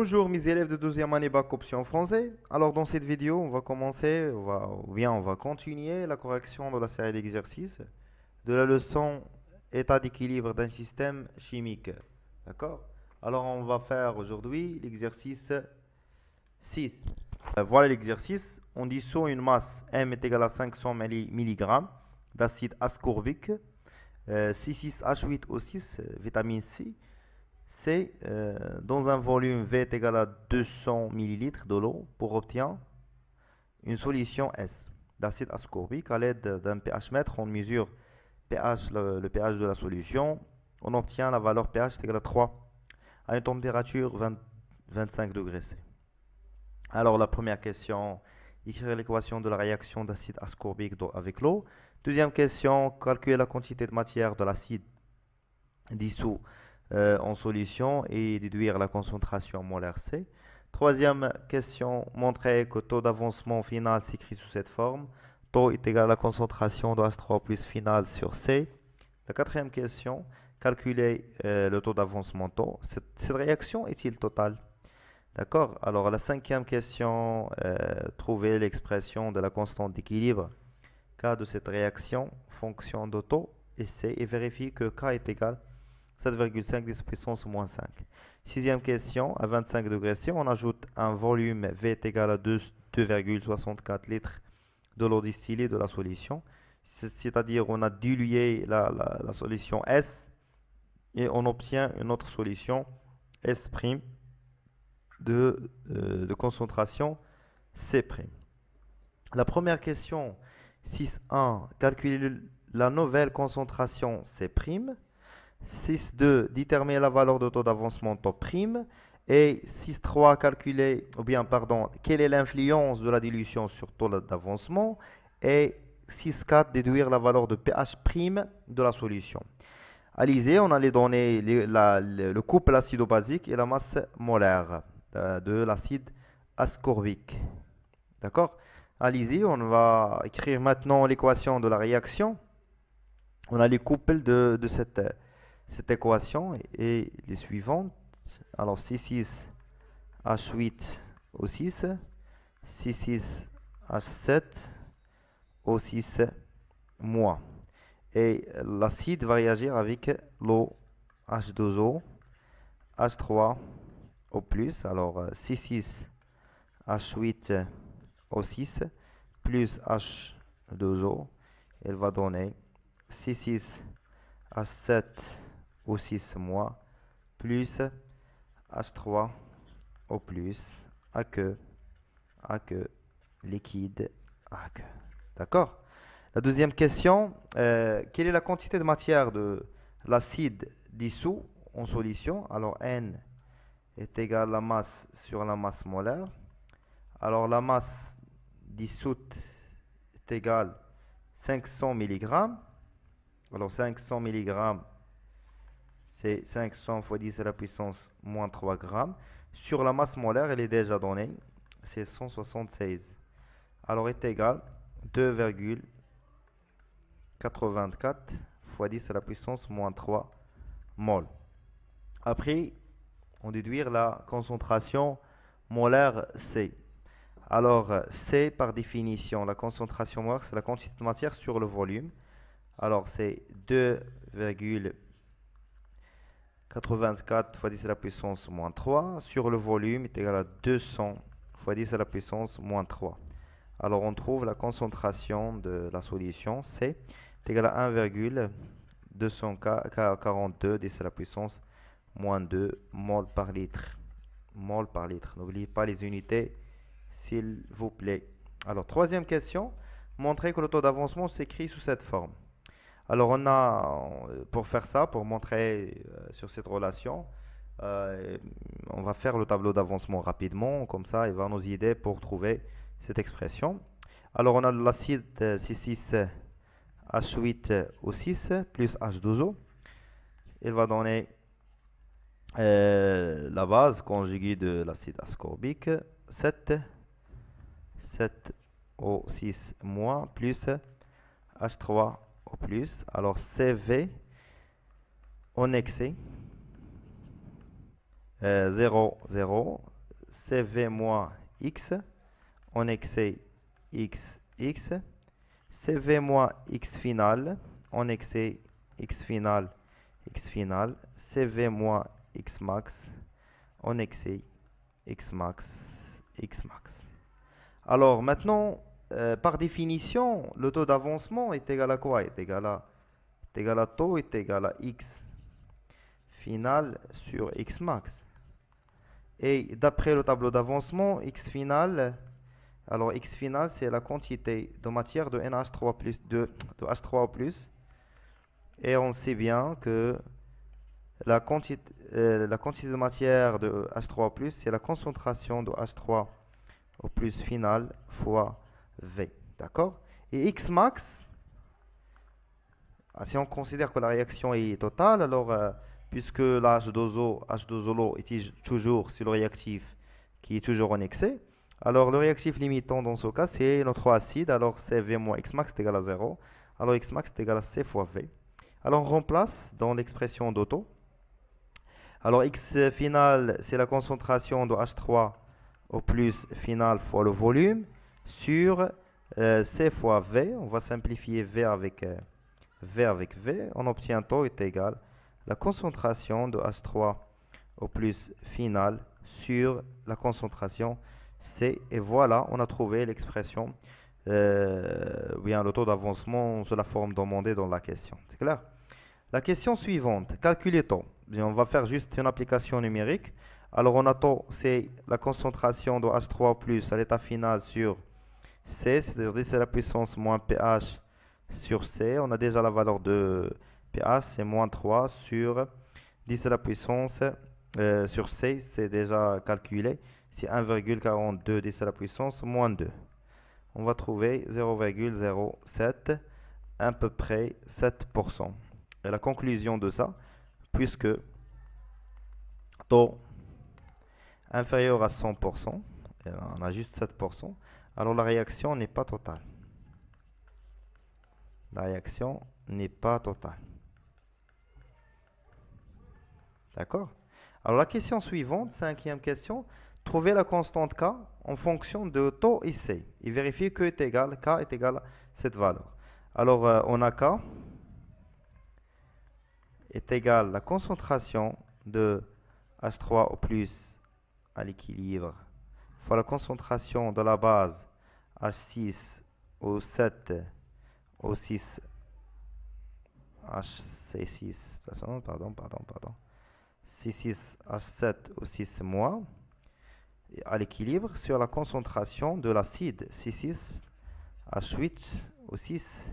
Bonjour mes élèves de 12e année bac option français. Alors dans cette vidéo, on va commencer, on va continuer la correction de la série d'exercices de la leçon état d'équilibre d'un système chimique. D'accord? Alors on va faire aujourd'hui l'exercice 6. Voilà l'exercice. On dissout une masse M est égale à 500 mg d'acide ascorbique, C6H8O6, vitamine C. C'est dans un volume V est égal à 200 ml de l'eau pour obtenir une solution S d'acide ascorbique. À l'aide d'un pH mètre, on mesure le pH de la solution. On obtient la valeur pH est égale à 3 à une température 25 degrés C. Alors la première question, écrire l'équation de la réaction d'acide ascorbique avec l'eau. Deuxième question, calculer la quantité de matière de l'acide dissous en solution et déduire la concentration molaire C. Troisième question, montrer que taux d'avancement final s'écrit sous cette forme. Taux est égal à la concentration de H3 plus final sur C. La quatrième question, calculer le taux d'avancement taux. Cette réaction est-il totale? D'accord. Alors la cinquième question, trouver l'expression de la constante d'équilibre K de cette réaction, fonction de taux et C, et vérifier que K est égal 7,5 10 puissance moins 5. Sixième question, à 25 degrés C, on ajoute un volume V est égal à 2,64 litres de l'eau distillée de la solution. C'est-à-dire on a dilué la solution S et on obtient une autre solution S' de concentration C'. La première question, 6.1, calculer la nouvelle concentration C'. 6.2, déterminer la valeur de taux d'avancement taux prime. Et 6.3, calculer, ou bien, pardon, quelle est l'influence de la dilution sur taux d'avancement. Et 6.4, déduire la valeur de pH prime de la solution. À l'ISée, on a les données, le couple acido-basique et la masse molaire de l'acide ascorbique. D'accord? À l'ISée, on va écrire maintenant l'équation de la réaction. On a les couples de cette équation et les suivantes. Alors C6H8O6, C6H7O6-. Et l'acide va réagir avec l'eau H2O, H3O+. Alors C6H8O6 plus H2O, elle va donner C6H7O6- plus H3O+, aqueux, liquide, aqueux. D'accord? La deuxième question, quelle est la quantité de matière de l'acide dissous en solution? Alors N est égal à la masse sur la masse molaire. Alors la masse dissoute est égale 500 mg. Alors 500 mg, c'est 500 fois 10 à la puissance moins 3 grammes. Sur la masse molaire, elle est déjà donnée, c'est 176. Alors est égal 2,84 fois 10 à la puissance moins 3 mol. Après, on déduire la concentration molaire C. Alors C, par définition, la concentration molaire, c'est la quantité de matière sur le volume. Alors c'est 2,84 fois 10 à la puissance moins 3 sur le volume est égal à 200 fois 10 à la puissance moins 3. Alors on trouve la concentration de la solution C est égal à 1,242 10 à la puissance moins 2 mol par litre. Mol par litre. N'oubliez pas les unités, s'il vous plaît. Alors troisième question, montrer que le taux d'avancement s'écrit sous cette forme. Alors on a, pour faire ça, pour montrer sur cette relation, on va faire le tableau d'avancement rapidement, comme ça il va nous aider pour trouver cette expression. Alors on a l'acide C6H8O6 plus H2O. Il va donner la base conjuguée de l'acide ascorbique, 7O6- plus H3O+. Alors CV en excès 0, 0, CV moins X en excès X, X. CV moins X final en excès X final, X final. CV moins X max en excès X max, X max. Alors maintenant, par définition, le taux d'avancement est égal à quoi? Est égal à taux est égal à X final sur X max. Et d'après le tableau d'avancement, X final, alors X final, c'est la quantité de matière de NH3 de H3O+. Et on sait bien que la quantité de matière de H3O+, c'est la concentration de H3 au plus final fois V. D'accord? Et X max, si on considère que la réaction est totale, alors puisque la H2O est toujours sur le réactif qui est toujours en excès, alors le réactif limitant dans ce cas, c'est notre acide. Alors CV moins X max est égal à 0. Alors X max est égal à C fois V. Alors on remplace dans l'expression d'Otto. Alors X final, c'est la concentration de H3 au plus final fois le volume sur C fois V. On va simplifier V avec V. On obtient taux est égal à la concentration de H3 au plus final sur la concentration C. Et voilà, on a trouvé l'expression, bien le taux d'avancement sous la forme demandée dans la question. C'est clair? La question suivante, calculer taux. Bien, on va faire juste une application numérique. Alors, on a taux, c'est la concentration de H3 plus à l'état final sur C, c'est-à-dire 10 à la puissance moins pH sur C. On a déjà la valeur de pH, c'est moins 3 sur 10 à la puissance sur C, c'est déjà calculé. C'est 1,42 10 à la puissance moins 2. On va trouver 0,07, à peu près 7%. Et la conclusion de ça, puisque taux inférieur à 100%, et on a juste 7%, alors la réaction n'est pas totale. La réaction n'est pas totale. D'accord? Alors la question suivante, cinquième question, trouver la constante K en fonction de taux IC et vérifier que K est égal à cette valeur. Alors on a K est égal à la concentration de H3 au plus à l'équilibre fois la concentration de la base H6 au 7 au 6 HC6 pardon C6 H7 au 6 moins à l'équilibre sur la concentration de l'acide C6 H8 au 6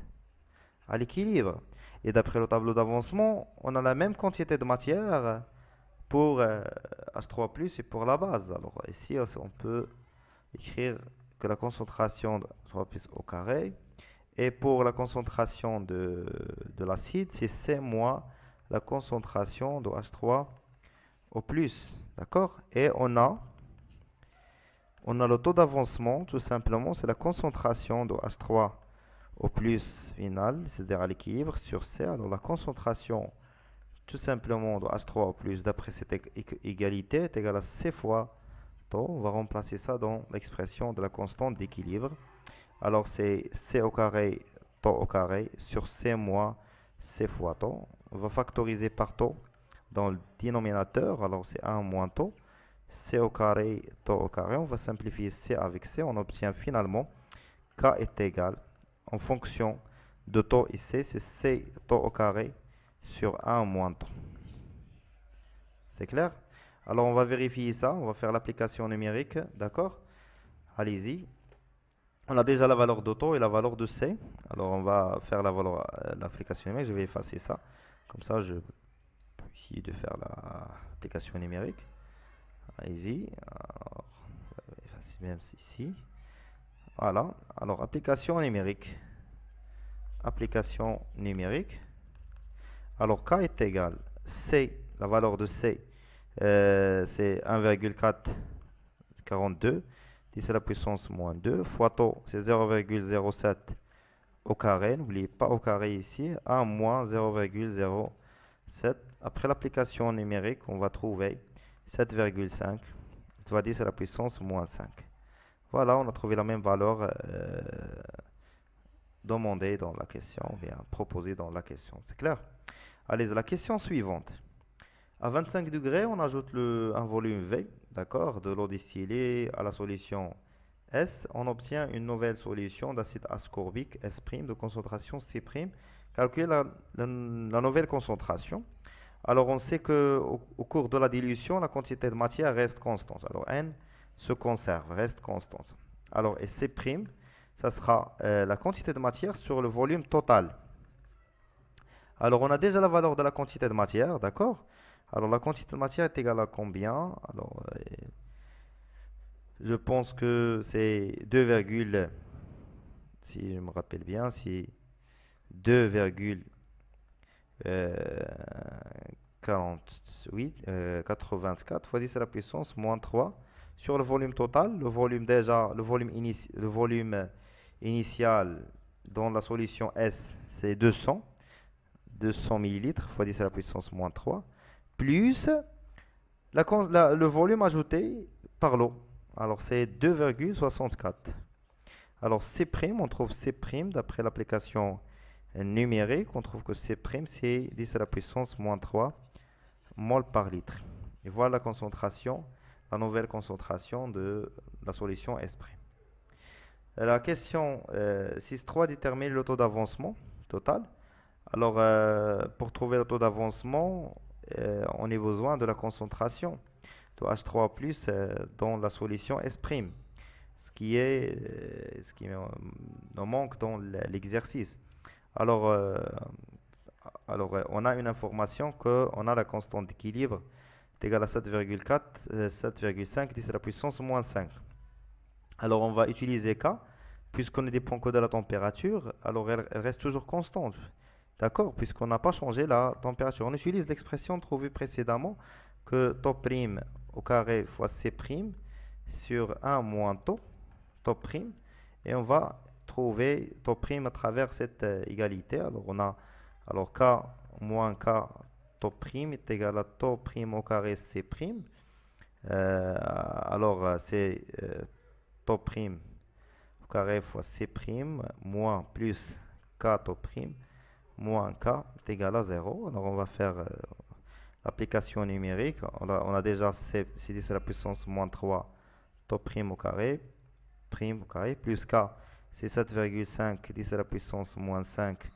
à l'équilibre. Et d'après le tableau d'avancement, on a la même quantité de matière pour H3+, et pour la base. Alors ici, on peut écrire que la concentration de H3+ au carré, et pour la concentration de l'acide, c'est C moins la concentration de H3 au plus. D'accord? Et on a le taux d'avancement, tout simplement, c'est la concentration de H3 au plus final, c'est-à-dire à l'équilibre sur C. Alors la concentration tout simplement de H3 au plus d'après cette égalité est égale à C fois taux. On va remplacer ça dans l'expression de la constante d'équilibre. Alors c'est C au carré, taux au carré sur C moins C fois taux. On va factoriser par taux dans le dénominateur. Alors c'est 1 moins taux. C au carré, taux au carré. On va simplifier C avec C. On obtient finalement K est égal en fonction de taux ici, c'est C taux au carré sur 1 moins taux. C'est clair? Alors on va vérifier ça, on va faire l'application numérique, d'accord? Allez-y. On a déjà la valeur de taux et la valeur de C. Alors on va faire l'application numérique, je vais effacer ça. Comme ça je peux essayer de faire l'application numérique. Allez-y. Alors, on va effacer même ici. Voilà, alors application numérique. Application numérique. Alors K est égal C, la valeur de C, c'est 1,442, 10 à la puissance moins 2, fois taux, c'est 0,07 au carré, n'oubliez pas au carré ici, 1 moins 0,07. Après l'application numérique, on va trouver 7,5. De toute fois 10 à la puissance moins 5. Voilà, on a trouvé la même valeur demandée dans la question, ou bien proposée dans la question. C'est clair? Allez, la question suivante. À 25 degrés, on ajoute un volume V, d'accord, de l'eau distillée à la solution S. On obtient une nouvelle solution d'acide ascorbique S' de concentration C'. Calculer la nouvelle concentration. Alors, on sait qu'au cours de la dilution, la quantité de matière reste constante. Alors, N se conserve, reste constante. Alors, et C', ça sera la quantité de matière sur le volume total. Alors, on a déjà la valeur de la quantité de matière, d'accord? Alors, la quantité de matière est égale à combien? Alors, je pense que c'est 2, si je me rappelle bien, c'est 2,48, 84 fois 10 à la puissance moins 3 sur le volume total. Le volume initial dans la solution S, c'est 200 millilitres fois 10 à la puissance moins 3 plus le volume ajouté par l'eau. Alors, c'est 2,64. Alors, C', on trouve C' d'après l'application numérique. On trouve que C', c'est 10 à la puissance moins 3 mol par litre. Et voilà la concentration, la nouvelle concentration de la solution S'. La question 6.3 détermine le taux d'avancement total. Alors, pour trouver le taux d'avancement, on a besoin de la concentration de H3+ dans la solution S', ce qui nous manque dans l'exercice. Alors, on a une information qu'on a la constante d'équilibre est égale à 7,4, 7,5, 10 à la puissance moins 5. Alors, on va utiliser K, puisqu'on ne dépend que de la température, alors elle reste toujours constante. D'accord? Puisqu'on n'a pas changé la température. On utilise l'expression trouvée précédemment que taux prime au carré fois C' sur 1 moins taux prime. Et on va trouver taux prime à travers cette égalité. Alors, on a K moins K taux prime est égal à taux prime au carré C'. C'est taux prime au carré fois C' moins plus K taux prime moins K est égal à 0. Alors, on va faire l'application numérique. On a déjà C, c'est 10 à la puissance moins 3 taux prime au carré, plus K, c'est 7,5, 10 à la puissance moins 5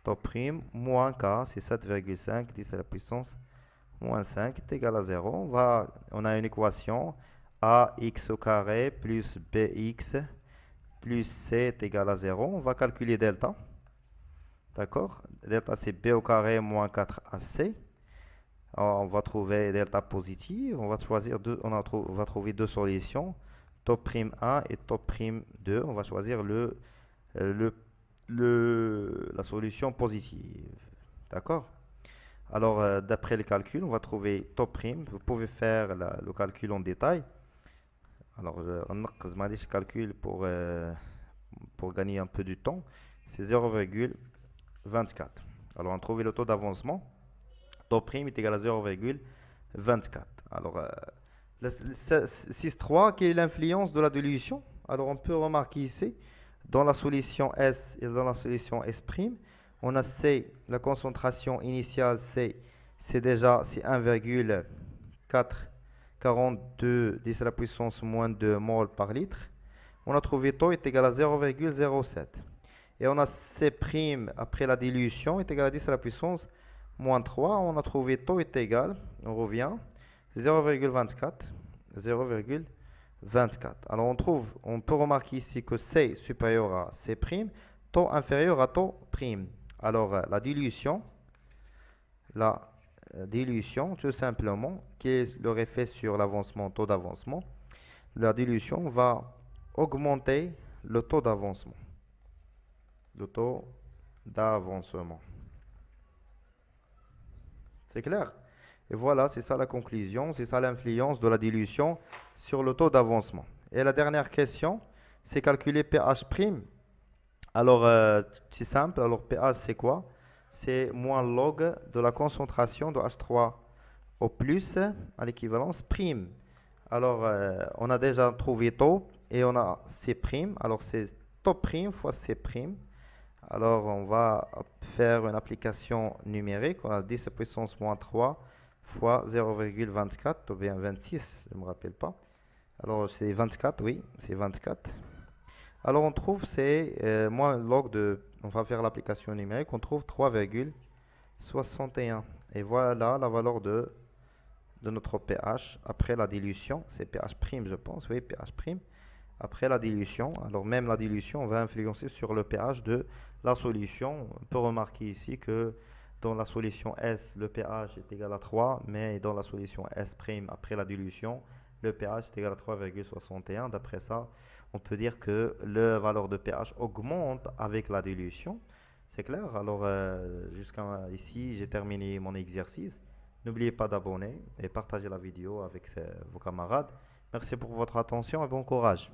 taux prime, moins K, c'est 7,5, 10 à la puissance moins 5 est égal à 0. On a une équation AX au carré plus BX plus C est égal à 0. On va calculer delta. D'accord? Delta, c'est B au carré moins 4AC. On va trouver delta positif. On va choisir on va trouver deux solutions, taux prime 1 et taux prime 2. On va choisir la solution positive. D'accord? Alors, d'après le calcul, on va trouver taux prime. Vous pouvez faire le calcul en détail. Alors, je calcule pour gagner un peu de temps. C'est 0,24. Alors, on trouve le taux d'avancement. Taux prime est égal à 0,24. Alors, 6.3, quelle est l'influence de la dilution? Alors, on peut remarquer ici, dans la solution S et dans la solution S', on a C, la concentration initiale C, c'est 1,442 10 à la puissance moins 2 mol par litre. On a trouvé taux est égal à 0,07. Et on a C' après la dilution est égal à 10 à la puissance moins 3. On a trouvé taux est égal, on revient, 0,24. 0,24. Alors on peut remarquer ici que C supérieur à C', taux inférieur à taux prime. Alors la dilution, tout simplement, qui est leur effet sur l'avancement, taux d'avancement, la dilution va augmenter le taux d'avancement. C'est clair? Et voilà, c'est ça la conclusion, c'est ça l'influence de la dilution sur le taux d'avancement. Et la dernière question, c'est calculer pH'. Alors, c'est simple. Alors, pH, c'est quoi? C'est moins log de la concentration de H3O+, à l'équivalence prime. Alors, on a déjà trouvé taux et on a C'. Alors, c'est taux prime fois C'. Alors, on va faire une application numérique. On a 10 puissance moins 3 fois 0,24 ou bien 26, je ne me rappelle pas. Alors, c'est 24, oui, c'est 24. Alors, on trouve c'est moins log de. On va faire l'application numérique. On trouve 3,61. Et voilà la valeur de notre pH après la dilution. C'est pH prime, je pense. Oui, pH prime. Après la dilution, alors même la dilution va influencer sur le pH de la solution. On peut remarquer ici que dans la solution S, le pH est égal à 3, mais dans la solution S' après la dilution, le pH est égal à 3,61. D'après ça, on peut dire que la valeur de pH augmente avec la dilution. C'est clair? Alors, jusqu'à ici, j'ai terminé mon exercice. N'oubliez pas d'abonner et partager la vidéo avec vos camarades. Merci pour votre attention et bon courage.